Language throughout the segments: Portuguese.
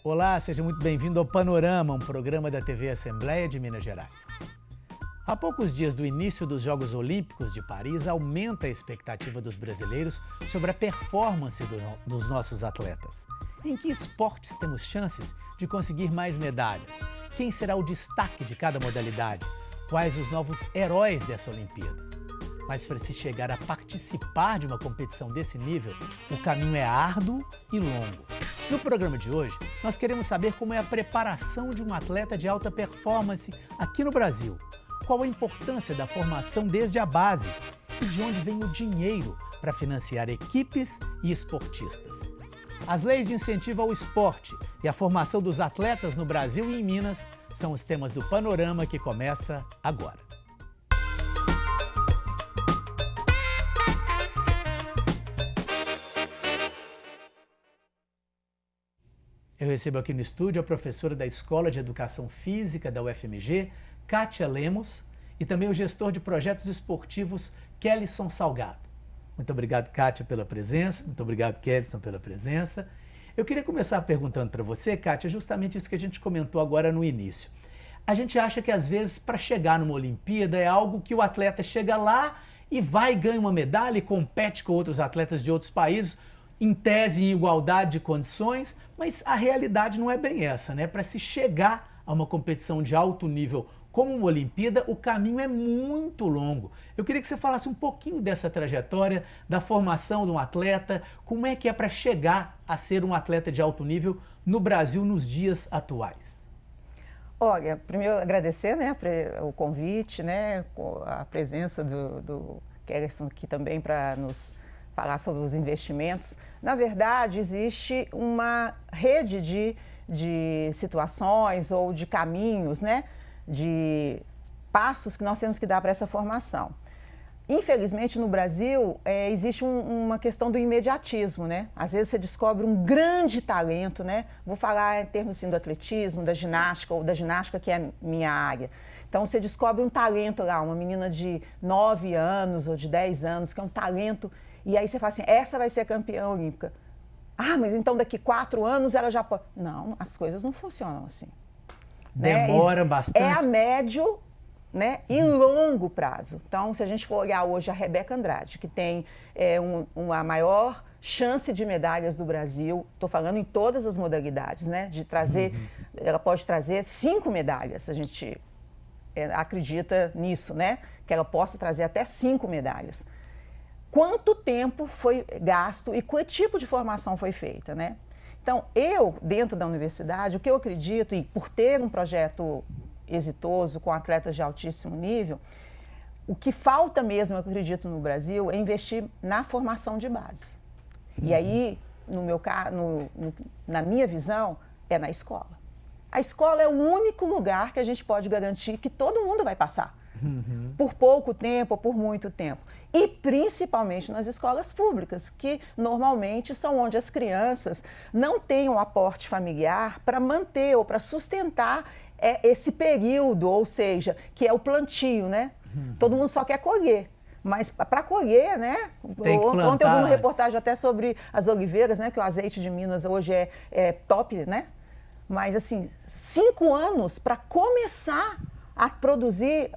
Olá, seja muito bem-vindo ao Panorama, um programa da TV Assembleia de Minas Gerais. Há poucos dias do início dos Jogos Olímpicos de Paris, aumenta a expectativa dos brasileiros sobre a performance dos nossos atletas. Em que esportes temos chances de conseguir mais medalhas? Quem será o destaque de cada modalidade? Quais os novos heróis dessa Olimpíada? Mas para se chegar a participar de uma competição desse nível, o caminho é árduo e longo. No programa de hoje, nós queremos saber como é a preparação de um atleta de alta performance aqui no Brasil. Qual a importância da formação desde a base e de onde vem o dinheiro para financiar equipes e esportistas. As leis de incentivo ao esporte e a formação dos atletas no Brasil e em Minas são os temas do Panorama que começa agora. Eu recebo aqui no estúdio a professora da Escola de Educação Física da UFMG, Kátia Lemos, e também o gestor de projetos esportivos, Kellyson Salgado. Muito obrigado, Kátia, pela presença. Muito obrigado, Kellyson, pela presença. Eu queria começar perguntando para você, Kátia, justamente isso que a gente comentou agora no início. A gente acha que, às vezes, para chegar numa Olimpíada é algo que o atleta chega lá e vai e ganha uma medalha e compete com outros atletas de outros países, em tese, em igualdade de condições, mas a realidade não é bem essa, né? Para se chegar a uma competição de alto nível como uma Olimpíada, o caminho é muito longo. Eu queria que você falasse um pouquinho dessa trajetória, da formação de um atleta, como é que é para chegar a ser um atleta de alto nível no Brasil nos dias atuais. Olha, primeiro agradecer, né, o convite, né, a presença do Kellyson aqui também para nos falar sobre os investimentos. Na verdade, existe uma rede de situações ou de caminhos, né, de passos que nós temos que dar para essa formação. Infelizmente, no Brasil, existe uma questão do imediatismo, né? Às vezes você descobre um grande talento, né? Vou falar em termos assim, do atletismo, da ginástica, ou da ginástica que é a minha área. Então, você descobre um talento lá, uma menina de 9 anos ou de 10 anos, que é um talento, e aí você fala assim, essa vai ser a campeã olímpica. Ah, mas então daqui 4 anos ela já pode... Não, as coisas não funcionam assim. Demora bastante. É a médio, né, e longo prazo. Então, se a gente for olhar hoje a Rebeca Andrade, que tem uma maior chance de medalhas do Brasil, estou falando em todas as modalidades, né, de trazer, ela pode trazer 5 medalhas, a gente acredita nisso, né, que ela possa trazer até 5 medalhas. Quanto tempo foi gasto e que tipo de formação foi feita, né? Então, eu, dentro da universidade, o que eu acredito, e por ter um projeto exitoso com atletas de altíssimo nível, o que falta mesmo, eu acredito, no Brasil, é investir na formação de base. E aí, na minha visão, é na escola. A escola é o único lugar que a gente pode garantir que todo mundo vai passar. Por pouco tempo ou por muito tempo. E principalmente nas escolas públicas, que normalmente são onde as crianças não têm um aporte familiar para manter ou para sustentar esse período, ou seja, que é o plantio, né? Todo mundo só quer colher. Mas para colher, né? Ontem eu vi uma reportagem até sobre as oliveiras, né? Que o azeite de Minas hoje é top, né? Mas assim, 5 anos para começar a produzir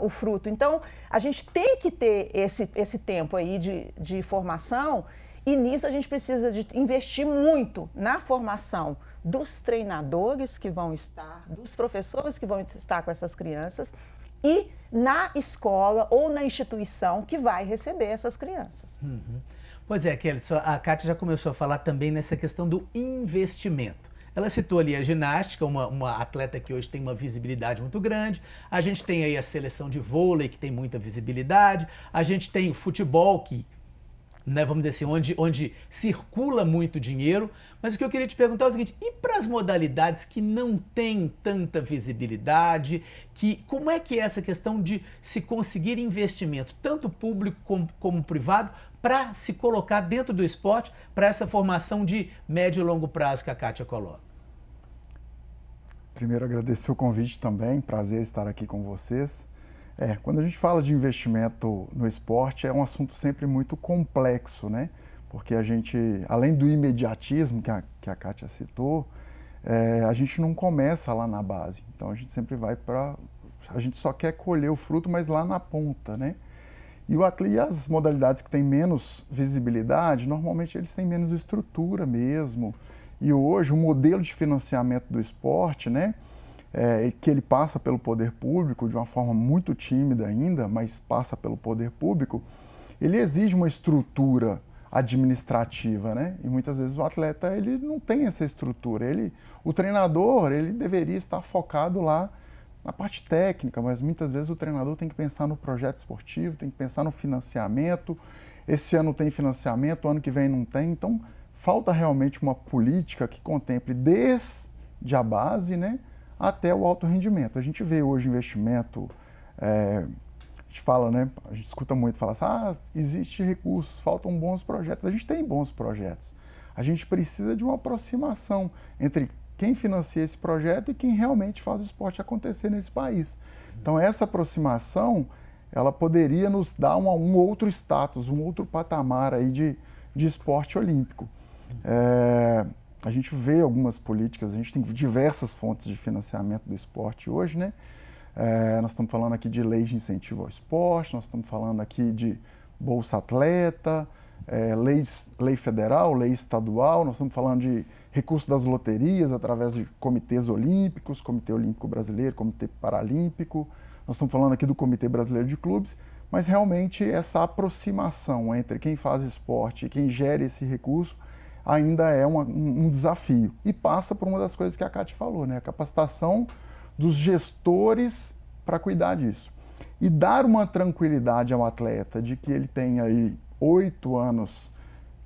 o fruto. Então, a gente tem que ter esse tempo aí de formação, e nisso a gente precisa de investir muito na formação dos treinadores que vão estar, dos professores que vão estar com essas crianças e na escola ou na instituição que vai receber essas crianças. Pois é, Kelly, a Kátia já começou a falar também nessa questão do investimento. Ela citou ali a ginástica, uma atleta que hoje tem uma visibilidade muito grande. A gente tem aí a seleção de vôlei, que tem muita visibilidade. A gente tem o futebol, que, né, vamos dizer assim, onde circula muito dinheiro. Mas o que eu queria te perguntar é o seguinte, e para as modalidades que não têm tanta visibilidade, como é que é essa questão de se conseguir investimento, tanto público como privado, para se colocar dentro do esporte, para essa formação de médio e longo prazo que a Kátia coloca? Primeiro, agradecer o convite também, prazer estar aqui com vocês. Quando a gente fala de investimento no esporte, é um assunto sempre muito complexo, né? Porque a gente, além do imediatismo que a Kátia citou, a gente não começa lá na base. Então a gente sempre vai para... A gente só quer colher o fruto, mas lá na ponta, né? E as modalidades que têm menos visibilidade, normalmente eles têm menos estrutura mesmo. E hoje o modelo de financiamento do esporte, né? Que ele passa pelo poder público de uma forma muito tímida ainda, mas passa pelo poder público, ele exige uma estrutura administrativa, né? E muitas vezes o atleta ele não tem essa estrutura. O treinador ele deveria estar focado lá na parte técnica, mas muitas vezes o treinador tem que pensar no projeto esportivo, tem que pensar no financiamento. Esse ano tem financiamento, o ano que vem não tem. Então falta realmente uma política que contemple desde a base, né, até o alto rendimento. A gente vê hoje investimento, a gente fala, né, a gente escuta muito falar assim, existe recursos, faltam bons projetos. A gente tem bons projetos. A gente precisa de uma aproximação entre quem financia esse projeto e quem realmente faz o esporte acontecer nesse país. Então essa aproximação, ela poderia nos dar um outro status, um outro patamar aí de esporte olímpico. A gente vê algumas políticas, a gente tem diversas fontes de financiamento do esporte hoje, né? Nós estamos falando aqui de lei de incentivo ao esporte, nós estamos falando aqui de Bolsa Atleta, lei federal, lei estadual, nós estamos falando de recursos das loterias através de comitês olímpicos, Comitê Olímpico Brasileiro, Comitê Paralímpico, nós estamos falando aqui do Comitê Brasileiro de Clubes, mas realmente essa aproximação entre quem faz esporte e quem gera esse recurso ainda é um desafio. E passa por uma das coisas que a Kátia falou, né? A capacitação dos gestores para cuidar disso. E dar uma tranquilidade ao atleta de que ele tem aí 8 anos,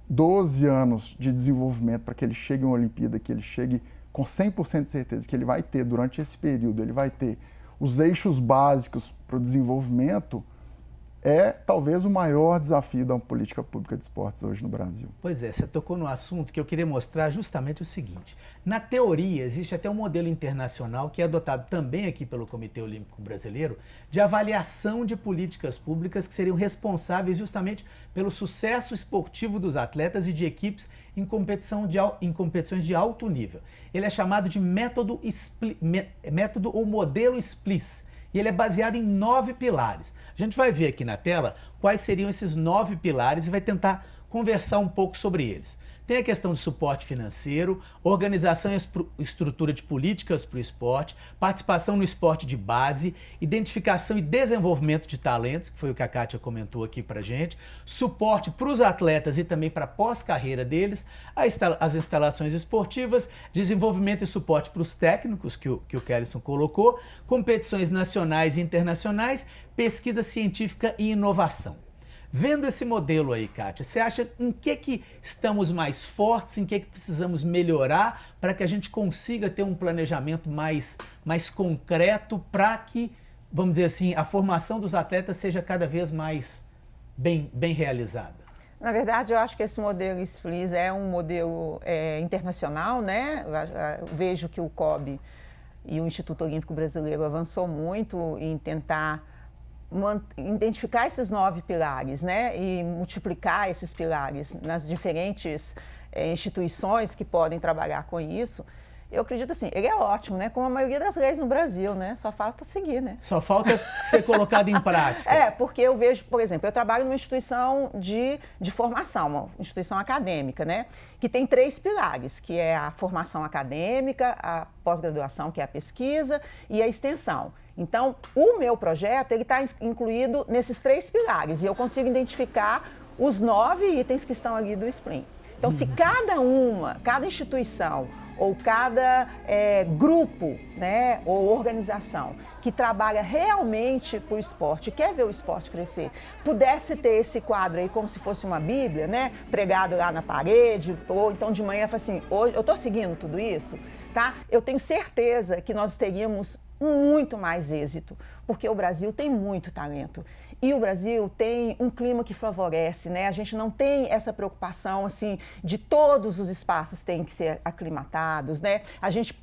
12 anos de desenvolvimento para que ele chegue em uma Olimpíada, que ele chegue com 100% de certeza que ele vai ter, durante esse período, ele vai ter os eixos básicos para o desenvolvimento, talvez o maior desafio da política pública de esportes hoje no Brasil. Pois é, você tocou no assunto que eu queria mostrar justamente o seguinte. Na teoria, existe até um modelo internacional que é adotado também aqui pelo Comitê Olímpico Brasileiro de avaliação de políticas públicas que seriam responsáveis justamente pelo sucesso esportivo dos atletas e de equipes em competições de alto nível. Ele é chamado de método ou modelo SPLIS. E ele é baseado em 9 pilares. A gente vai ver aqui na tela quais seriam esses 9 pilares e vai tentar conversar um pouco sobre eles. Tem a questão de suporte financeiro, organização e estrutura de políticas para o esporte, participação no esporte de base, identificação e desenvolvimento de talentos, que foi o que a Kátia comentou aqui para a gente, suporte para os atletas e também para a pós-carreira deles, as instalações esportivas, desenvolvimento e suporte para os técnicos, que o Kellyson colocou, competições nacionais e internacionais, pesquisa científica e inovação. Vendo esse modelo aí, Kátia, você acha em que estamos mais fortes, em que precisamos melhorar para que a gente consiga ter um planejamento mais concreto para que, vamos dizer assim, a formação dos atletas seja cada vez mais bem realizada? Na verdade, eu acho que esse modelo SPLIS é um modelo internacional, né? Eu vejo que o COB e o Instituto Olímpico Brasileiro avançou muito em tentar identificar esses 9 pilares, né, e multiplicar esses pilares nas diferentes instituições que podem trabalhar com isso. Eu acredito assim, ele é ótimo, né, como a maioria das leis no Brasil, né, só falta seguir, né. Só falta ser colocado em prática. Porque eu vejo, por exemplo, eu trabalho numa instituição de formação, uma instituição acadêmica, né, que tem 3 pilares, que é a formação acadêmica, a pós-graduação, que é a pesquisa, e a extensão. Então, o meu projeto está incluído nesses 3 pilares e eu consigo identificar os 9 itens que estão ali do SPLIS. Então, se cada instituição ou cada grupo, né, ou organização que trabalha realmente para o esporte, quer ver o esporte crescer, pudesse ter esse quadro aí como se fosse uma Bíblia, né, pregado lá na parede, ou então de manhã, assim, hoje eu estou seguindo tudo isso, tá? Eu tenho certeza que nós teríamos muito mais êxito, porque o Brasil tem muito talento. E o Brasil tem um clima que favorece, né? A gente não tem essa preocupação, assim, de todos os espaços têm que ser aclimatados, né? A gente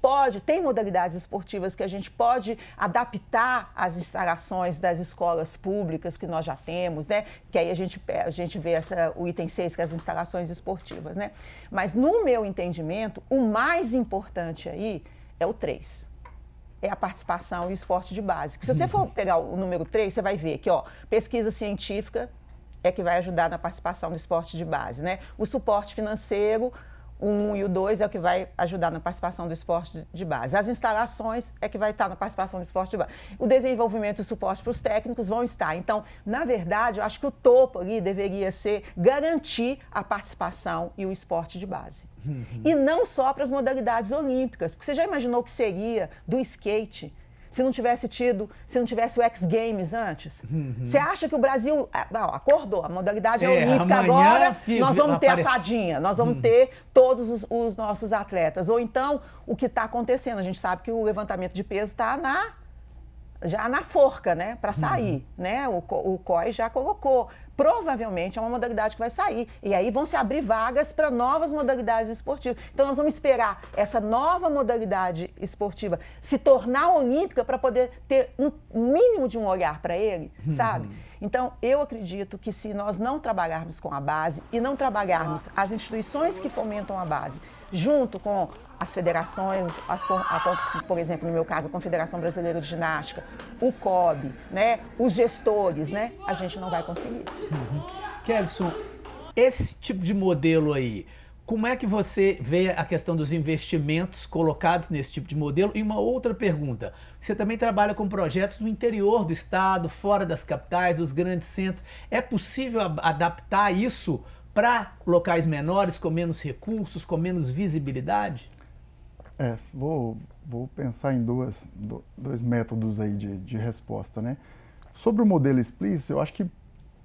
tem modalidades esportivas que a gente pode adaptar às instalações das escolas públicas que nós já temos, né? Que aí a gente vê o item 6, que é as instalações esportivas, né? Mas no meu entendimento, o mais importante aí é o 3. É a participação e o esporte de base. Se você for pegar o número 3, você vai ver que, pesquisa científica é que vai ajudar na participação do esporte de base, né? O suporte financeiro, o 1 e o 2 é o que vai ajudar na participação do esporte de base. As instalações é que vai estar na participação do esporte de base. O desenvolvimento e o suporte para os técnicos vão estar. Então, na verdade, eu acho que o topo ali deveria ser garantir a participação e o esporte de base. E não só para as modalidades olímpicas, porque você já imaginou o que seria do skate se não tivesse o X Games antes? Você acha que o Brasil acordou, a modalidade é olímpica agora, nós vamos ter a fadinha, nós vamos ter todos os nossos atletas. Ou então, o que está acontecendo, a gente sabe que o levantamento de peso está já na forca, né, para sair, né? O COI já colocou. Provavelmente é uma modalidade que vai sair. E aí vão se abrir vagas para novas modalidades esportivas. Então nós vamos esperar essa nova modalidade esportiva se tornar olímpica para poder ter um mínimo de um olhar para ele, sabe? Então eu acredito que se nós não trabalharmos com a base e não trabalharmos as instituições que fomentam a base, junto com as federações, por exemplo, no meu caso, a Confederação Brasileira de Ginástica, o COB, né, os gestores, né, a gente não vai conseguir. Kelson, esse tipo de modelo aí, como é que você vê a questão dos investimentos colocados nesse tipo de modelo? E uma outra pergunta, você também trabalha com projetos no interior do estado, fora das capitais, dos grandes centros. É possível adaptar isso para locais menores, com menos recursos, com menos visibilidade? Vou pensar em dois métodos aí de resposta, né? Sobre o modelo explícito, eu acho que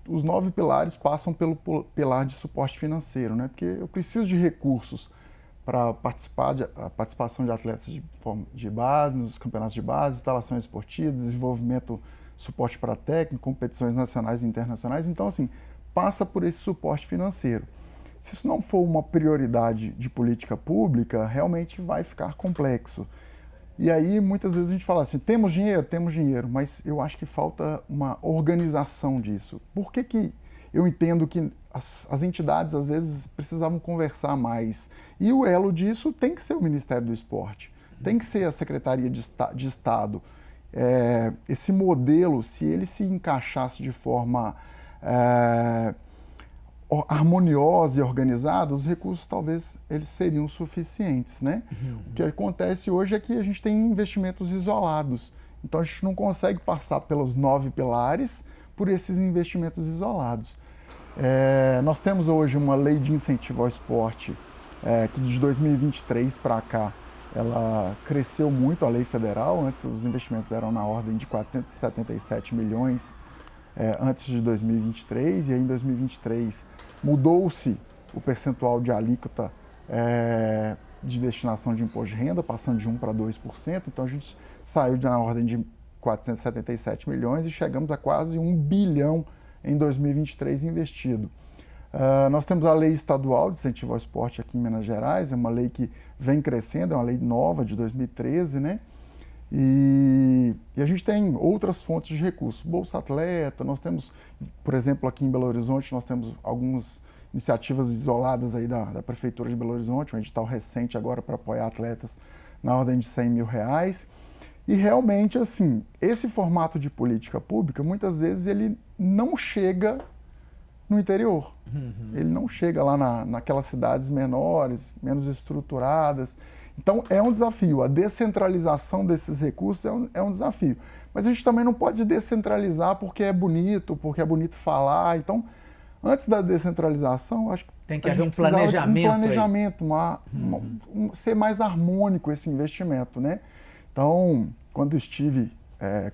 os 9 pilares passam pelo pilar de suporte financeiro, né? Porque eu preciso de recursos para a participação de atletas de base, nos campeonatos de base, instalações esportivas, desenvolvimento, suporte para técnico, competições nacionais e internacionais. Então, assim, passa por esse suporte financeiro. Se isso não for uma prioridade de política pública, realmente vai ficar complexo. E aí, muitas vezes a gente fala assim, temos dinheiro, mas eu acho que falta uma organização disso. Por que eu entendo que as entidades, às vezes, precisavam conversar mais? E o elo disso tem que ser o Ministério do Esporte, tem que ser a Secretaria de Estado. Esse modelo, se ele se encaixasse de forma harmoniosa e organizada, os recursos talvez eles seriam suficientes, né? O que acontece hoje é que a gente tem investimentos isolados, então a gente não consegue passar pelos 9 pilares por esses investimentos isolados. Nós temos hoje uma lei de incentivo ao esporte que de 2023 para cá ela cresceu muito, a lei federal. Antes os investimentos eram na ordem de 477 milhões antes de 2023, e aí em 2023 mudou-se o percentual de alíquota de destinação de imposto de renda, passando de 1% para 2%, então a gente saiu na ordem de 477 milhões e chegamos a quase 1 bilhão em 2023 investido. Nós temos a lei estadual de incentivo ao esporte aqui em Minas Gerais, é uma lei que vem crescendo, é uma lei nova de 2013, né? E a gente tem outras fontes de recursos, Bolsa Atleta, nós temos, por exemplo, aqui em Belo Horizonte, nós temos algumas iniciativas isoladas aí da Prefeitura de Belo Horizonte, um edital recente agora para apoiar atletas na ordem de R$100 mil. E realmente, assim, esse formato de política pública, muitas vezes ele não chega no interior. Ele não chega lá naquelas cidades menores, menos estruturadas. Então, é um desafio. A descentralização desses recursos é um desafio. Mas a gente também não pode descentralizar porque é bonito falar. Então, antes da descentralização, acho que tem que haver um planejamento. Ser mais harmônico esse investimento, né? Então, quando eu estive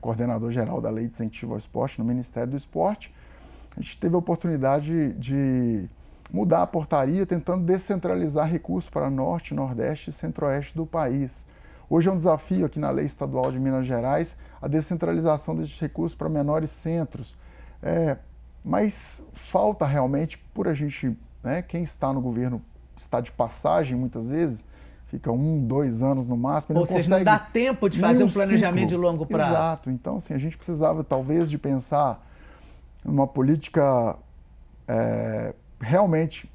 coordenador geral da Lei de Incentivo ao Esporte no Ministério do Esporte, a gente teve a oportunidade de mudar a portaria, tentando descentralizar recursos para Norte, Nordeste e Centro-Oeste do país. Hoje é um desafio aqui na Lei Estadual de Minas Gerais a descentralização desses recursos para menores centros. Mas falta realmente, por a gente, né, quem está no governo está de passagem muitas vezes, fica 1, 2 anos no máximo. Ou seja, não dá tempo de fazer um planejamento de longo prazo. Exato. Então, assim, a gente precisava talvez de pensar numa política realmente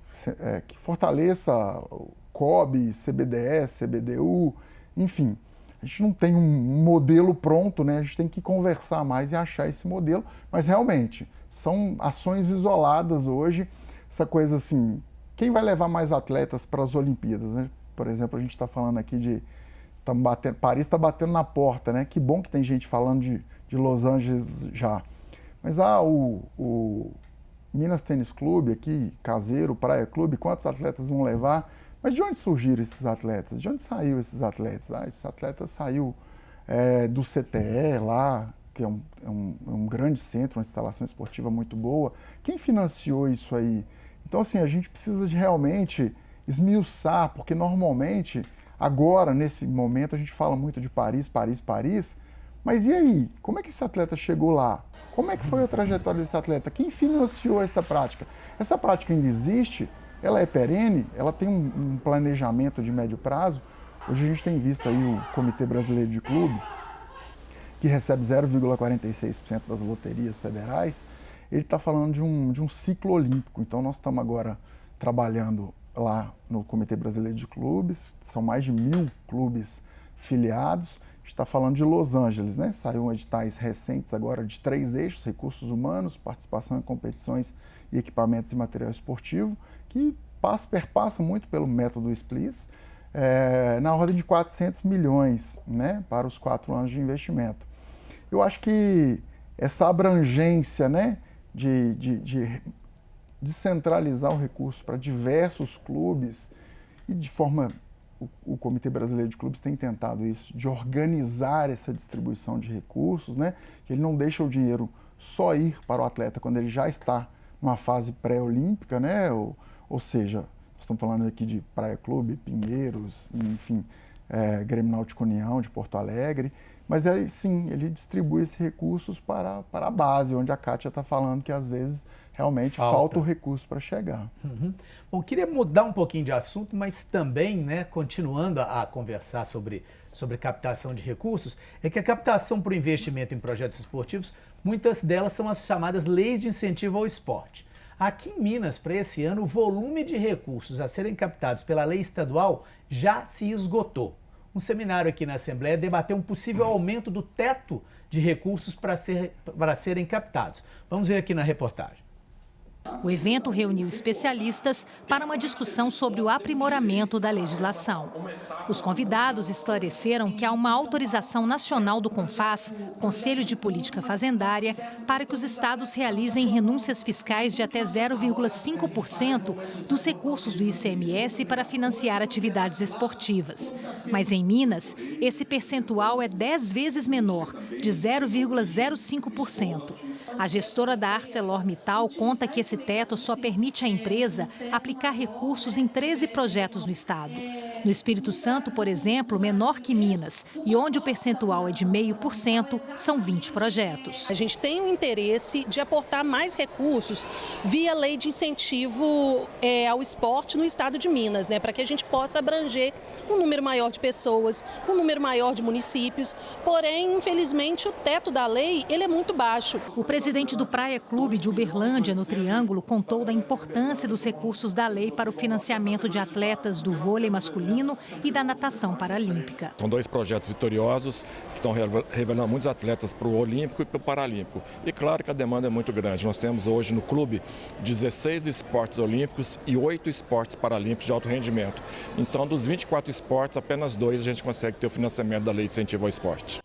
que fortaleça o COB, CBDS, CBDU, enfim. A gente não tem um modelo pronto, né? A gente tem que conversar mais e achar esse modelo, mas realmente são ações isoladas hoje, essa coisa assim, quem vai levar mais atletas para as Olimpíadas, né? Por exemplo, a gente está falando aqui Paris está batendo na porta, né? Que bom que tem gente falando de Los Angeles já. Mas o Minas Tênis Clube aqui, caseiro, Praia Clube, quantos atletas vão levar? Mas de onde surgiram esses atletas? De onde saíram esses atletas? Esse atleta saiu do CTE lá, que é um grande centro, uma instalação esportiva muito boa. Quem financiou isso aí? Então, assim, a gente precisa de realmente esmiuçar, porque normalmente, agora, nesse momento, a gente fala muito de Paris, Paris, Paris, mas e aí? Como é que esse atleta chegou lá? Como é que foi a trajetória desse atleta? Quem financiou essa prática? Essa prática ainda existe? Ela é perene? Ela tem um planejamento de médio prazo? Hoje a gente tem visto aí o Comitê Brasileiro de Clubes, que recebe 0,46% das loterias federais, ele está falando de um ciclo olímpico. Então nós estamos agora trabalhando lá no Comitê Brasileiro de Clubes, são mais de 1.000 clubes filiados. A gente está falando de Los Angeles, né? Saiu editais recentes agora de 3 eixos: recursos humanos, participação em competições e equipamentos e material esportivo, que perpassa muito pelo método SPLIS, na ordem de 400 milhões, né, para os 4 anos de investimento. Eu acho que essa abrangência, né, de descentralizar o recurso para diversos clubes e de forma... O Comitê Brasileiro de Clubes tem tentado isso, de organizar essa distribuição de recursos, né? Que ele não deixa o dinheiro só ir para o atleta quando ele já está numa fase pré-olímpica, né? Ou seja, nós estamos falando aqui de Praia Clube, Pinheiros, enfim, Grêmio Náutico União de Porto Alegre, mas sim, ele distribui esses recursos para a base, onde a Kátia está falando que às vezes realmente falta o recurso para chegar. Uhum. Bom, queria mudar um pouquinho de assunto, mas também, né, continuando a conversar sobre captação de recursos, é que a captação para o investimento em projetos esportivos, muitas delas são as chamadas leis de incentivo ao esporte. Aqui em Minas, para esse ano, o volume de recursos a serem captados pela lei estadual já se esgotou. Um seminário aqui na Assembleia debateu um possível aumento do teto de recursos para serem captados. Vamos ver aqui na reportagem. O evento reuniu especialistas para uma discussão sobre o aprimoramento da legislação. Os convidados esclareceram que há uma autorização nacional do CONFAZ, Conselho de Política Fazendária, para que os estados realizem renúncias fiscais de até 0,5% dos recursos do ICMS para financiar atividades esportivas. Mas em Minas, esse percentual é 10 vezes menor, de 0,05%. A gestora da ArcelorMittal conta que esse teto só permite à empresa aplicar recursos em 13 projetos no estado. No Espírito Santo, por exemplo, menor que Minas, e onde o percentual é de 0,5%, são 20 projetos. A gente tem o interesse de aportar mais recursos via lei de incentivo ao esporte no estado de Minas, né, para que a gente possa abranger um número maior de pessoas, um número maior de municípios. Porém, infelizmente, o teto da lei ele é muito baixo. O presidente do Praia Clube de Uberlândia, no Triângulo, contou da importância dos recursos da lei para o financiamento de atletas do vôlei masculino e da natação paralímpica. São 2 projetos vitoriosos que estão revelando muitos atletas para o Olímpico e para o Paralímpico. E claro que a demanda é muito grande. Nós temos hoje no clube 16 esportes olímpicos e 8 esportes paralímpicos de alto rendimento. Então, dos 24 esportes, apenas 2 a gente consegue ter o financiamento da lei de incentivo ao esporte.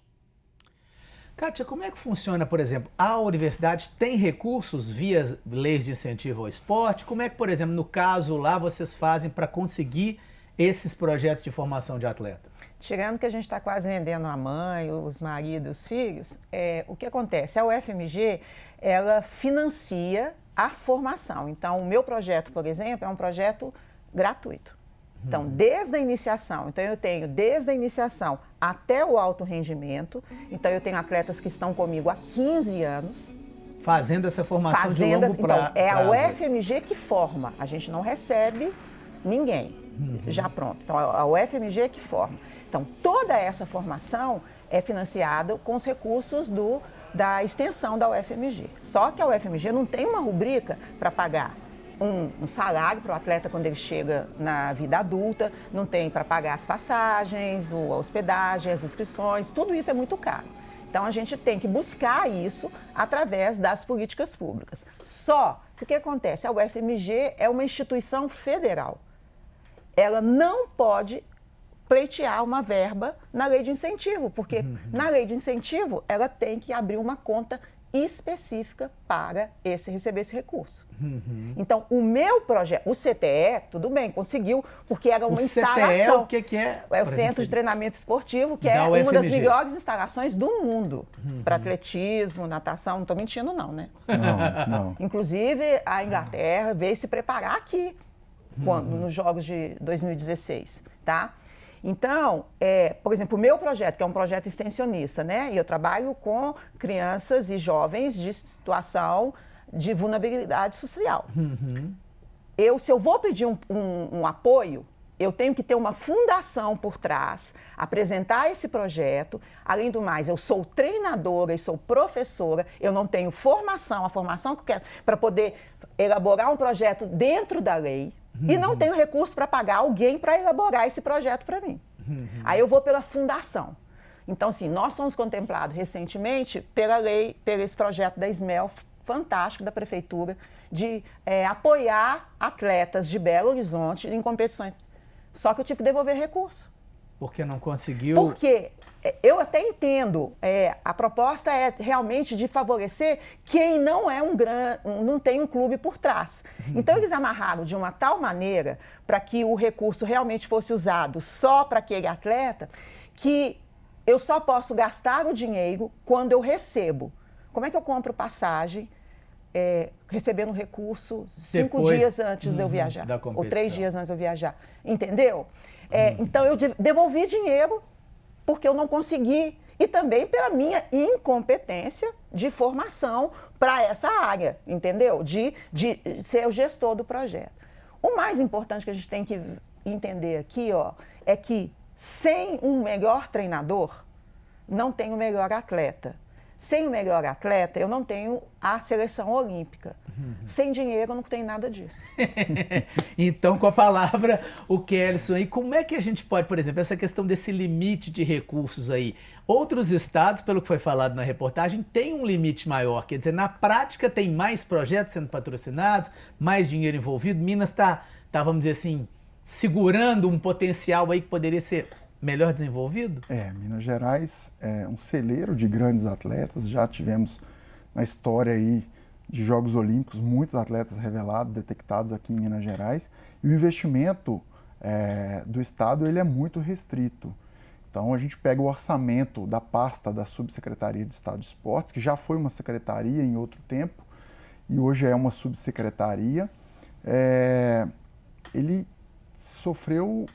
Kátia, como é que funciona, por exemplo, a universidade tem recursos via leis de incentivo ao esporte? Como é que, por exemplo, no caso lá, vocês fazem para conseguir esses projetos de formação de atleta? Tirando que a gente está quase vendendo a mãe, os maridos, os filhos, o que acontece? A UFMG, ela financia a formação. Então, o meu projeto, por exemplo, é um projeto gratuito. Então, desde a iniciação, então eu tenho desde a iniciação até o alto rendimento, então eu tenho atletas que estão comigo há 15 anos. Fazendo essa formação de longo prazo. Então, é a UFMG que forma, a gente não recebe ninguém, já pronto. Então, a UFMG que forma. Então, toda essa formação é financiada com os recursos da extensão da UFMG. Só que a UFMG não tem uma rubrica para pagar um salário para o atleta quando ele chega na vida adulta, não tem para pagar as passagens, a hospedagem, as inscrições, tudo isso é muito caro. Então, a gente tem que buscar isso através das políticas públicas. Só que o que acontece? A UFMG é uma instituição federal. Ela não pode pleitear uma verba na lei de incentivo, porque na lei de incentivo ela tem que abrir uma conta específica para receber esse recurso. Então, o meu projeto, o CTE, tudo bem, conseguiu, porque era uma instalação. O CTE, o que é? É o Centro de Treinamento Esportivo, que é uma das melhores instalações do mundo para atletismo, natação. Não estou mentindo, não, né? Não. Inclusive, a Inglaterra veio se preparar aqui, nos Jogos de 2016, tá? Então, por exemplo, o meu projeto, que é um projeto extensionista, né? E eu trabalho com crianças e jovens de situação de vulnerabilidade social. Se eu vou pedir um apoio, eu tenho que ter uma fundação por trás, apresentar esse projeto. Além do mais, eu sou treinadora e sou professora, eu não tenho formação, a formação que eu quero para poder elaborar um projeto dentro da lei. E não tenho recurso para pagar alguém para elaborar esse projeto para mim. Aí eu vou pela fundação. Então, assim, nós somos contemplados recentemente pela lei, pelo esse projeto da SMEL, fantástico, da Prefeitura, de apoiar atletas de Belo Horizonte em competições. Só que eu tive que devolver recurso. Porque não conseguiu... Porque eu até entendo, a proposta é realmente de favorecer quem não não tem um clube por trás. Então, eles amarraram de uma tal maneira para que o recurso realmente fosse usado só para aquele atleta, que eu só posso gastar o dinheiro quando eu recebo. Como é que eu compro passagem recebendo recurso 5 dias antes de eu viajar? Ou 3 dias antes de eu viajar. Entendeu? Então, eu devolvi dinheiro porque eu não consegui, e também pela minha incompetência de formação para essa área, entendeu? De ser o gestor do projeto. O mais importante que a gente tem que entender aqui, é que sem um melhor treinador, não tem o melhor atleta. Sem o melhor atleta, eu não tenho a seleção olímpica. Sem dinheiro, eu não tenho nada disso. Então, com a palavra, o Kelson aí, como é que a gente pode, por exemplo, essa questão desse limite de recursos aí? Outros estados, pelo que foi falado na reportagem, têm um limite maior. Quer dizer, na prática, tem mais projetos sendo patrocinados, mais dinheiro envolvido. Minas está, vamos dizer assim, segurando um potencial aí que poderia ser melhor desenvolvido? Minas Gerais é um celeiro de grandes atletas. Já tivemos na história aí de Jogos Olímpicos muitos atletas revelados, detectados aqui em Minas Gerais. E o investimento do Estado ele é muito restrito. Então a gente pega o orçamento da pasta da Subsecretaria de Estado de Esportes, que já foi uma secretaria em outro tempo e hoje é uma subsecretaria. Ele sofreu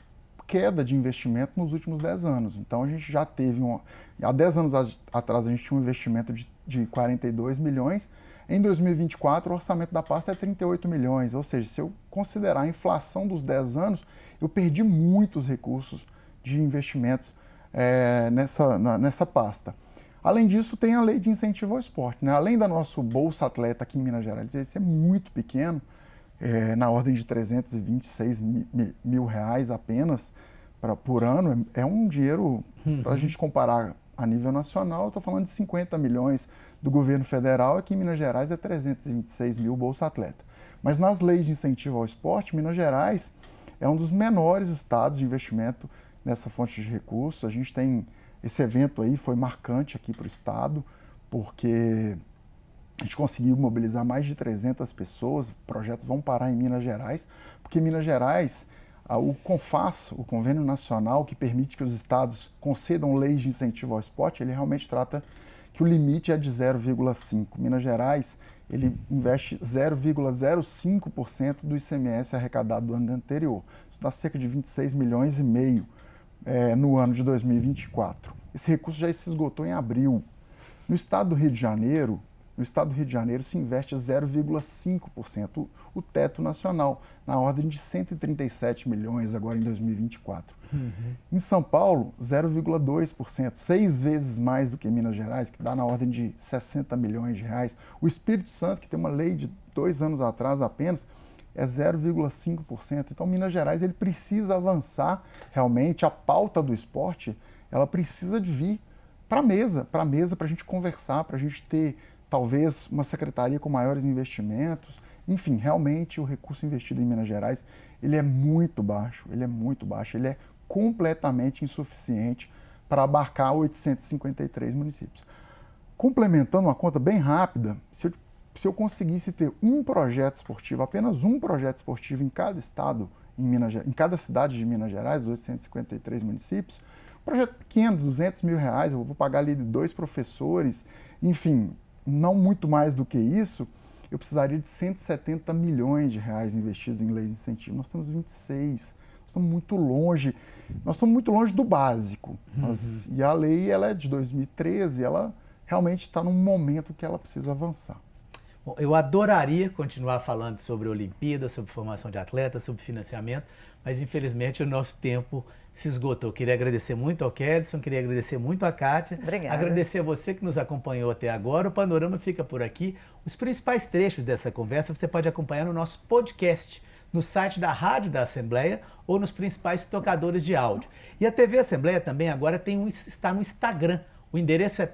queda de investimento nos últimos 10 anos. Então, a gente já teve há 10 anos atrás, a gente tinha um investimento de 42 milhões. Em 2024, o orçamento da pasta é 38 milhões. Ou seja, se eu considerar a inflação dos 10 anos, eu perdi muitos recursos de investimentos nessa pasta. Além disso, tem a lei de incentivo ao esporte, né? Além da nosso Bolsa Atleta aqui em Minas Gerais, esse é muito pequeno, na ordem de 326 mil reais apenas por ano. É um dinheiro, para a gente comparar a nível nacional, eu estou falando de 50 milhões do governo federal, aqui em Minas Gerais é 326 mil Bolsa Atleta. Mas nas leis de incentivo ao esporte, Minas Gerais é um dos menores estados de investimento nessa fonte de recursos. A gente tem, esse evento aí foi marcante aqui para o estado, porque a gente conseguiu mobilizar mais de 300 pessoas, projetos vão parar em Minas Gerais, porque Minas Gerais, o CONFAS, o Convênio Nacional, que permite que os estados concedam leis de incentivo ao esporte, ele realmente trata que o limite é de 0,5. Minas Gerais, ele investe 0,05% do ICMS arrecadado do ano anterior. Isso dá cerca de 26 milhões e meio no ano de 2024. Esse recurso já se esgotou em abril. No estado do Rio de Janeiro, se investe 0,5%, o teto nacional, na ordem de 137 milhões agora em 2024. Em São Paulo, 0,2%, 6 vezes mais do que Minas Gerais, que dá na ordem de 60 milhões de reais. O Espírito Santo, que tem uma lei de 2 anos atrás apenas, é 0,5%. Então, Minas Gerais ele precisa avançar realmente. A pauta do esporte, ela precisa de vir para a mesa, para a gente conversar, para a gente ter talvez uma secretaria com maiores investimentos. Enfim, realmente o recurso investido em Minas Gerais, ele é muito baixo, ele é completamente insuficiente para abarcar 853 municípios. Complementando uma conta bem rápida, se eu conseguisse ter um projeto esportivo, apenas um projeto esportivo em cada estado, em cada cidade de Minas Gerais, dos 853 municípios, um projeto pequeno, R$200 mil, eu vou pagar ali 2 professores, enfim, não muito mais do que isso, eu precisaria de 170 milhões de reais investidos em leis de incentivo. Nós temos 26, nós estamos muito longe do básico. E a lei ela é de 2013, ela realmente está num momento que ela precisa avançar. Bom, eu adoraria continuar falando sobre Olimpíadas, sobre formação de atletas, sobre financiamento, mas infelizmente o nosso tempo se esgotou. Queria agradecer muito ao Kelson, queria agradecer muito à Kátia. Obrigada. Agradecer a você que nos acompanhou até agora. O Panorama fica por aqui. Os principais trechos dessa conversa você pode acompanhar no nosso podcast, no site da Rádio da Assembleia ou nos principais tocadores de áudio. E a TV Assembleia também agora está no Instagram. O endereço é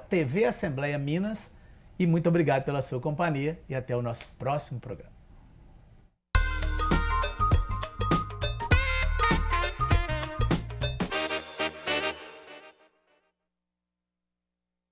@TV Assembleia Minas. E muito obrigado pela sua companhia e até o nosso próximo programa.